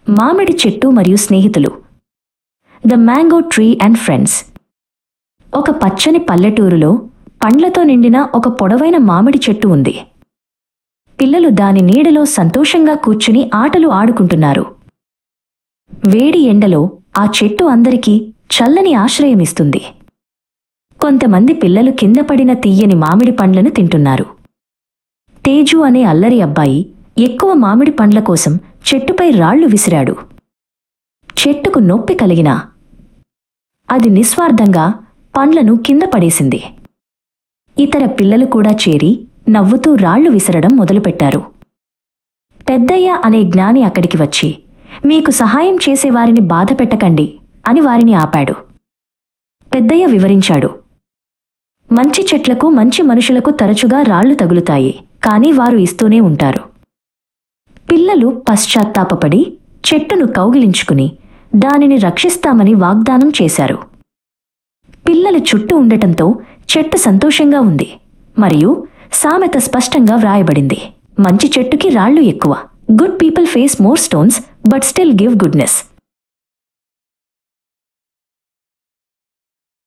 మామిడి చెట్టు మరియు స్నేహితులు. The mango tree and friends. ఒక పచ్చని పల్లెటూరులో పండ్లతో నిండిన ఒక పొడవైన మామిడి చెట్టు ఉంది. పిల్లలు దాని నీడలో సంతోషంగా కూర్చుని ఆటలు ఆడుకుంటున్నారు. వేడి ఎండలో ఆ చెట్టు అందరికీ చల్లని ఆశ్రయమిస్తుంది. కొంతమంది పిల్లలు కింద పడిన తీయని మామిడి పండ్లను తింటున్నారు. తేజు అనే అల్లరి అబ్బాయి ఎక్కువ మామిడి పండ్ల కోసం చెట్టుపై రాళ్లు విసిరాడు. చెట్టుకు నొప్పి కలిగినా అది నిస్వార్థంగా పండ్లను కింద పడేసింది. ఇతర పిల్లలు కూడా చేరి నవ్వుతూ రాళ్లు విసరడం మొదలుపెట్టారు. పెద్దయ్య అనే జ్ఞాని అక్కడికి వచ్చి, మీకు సహాయం చేసేవారిని బాధపెట్టకండి అని వారిని ఆపాడు. పెద్దయ్య వివరించాడు, మంచి చెట్లకు మంచి మనుషులకు తరచుగా రాళ్లు తగులుతాయి, కానీ వారు ఇస్తూనే ఉంటారు. పిల్లలు పశ్చాత్తాపపడి చెట్టును కౌగిలించుకుని దానిని రక్షిస్తామని వాగ్దానం చేశారు. పిల్లలు చుట్టూ ఉండటంతో చెట్టు సంతోషంగా ఉంది మరియు సామెత స్పష్టంగా వ్రాయబడింది, మంచి చెట్టుకి రాళ్లు ఎక్కువ. Good people face more stones but still give goodness.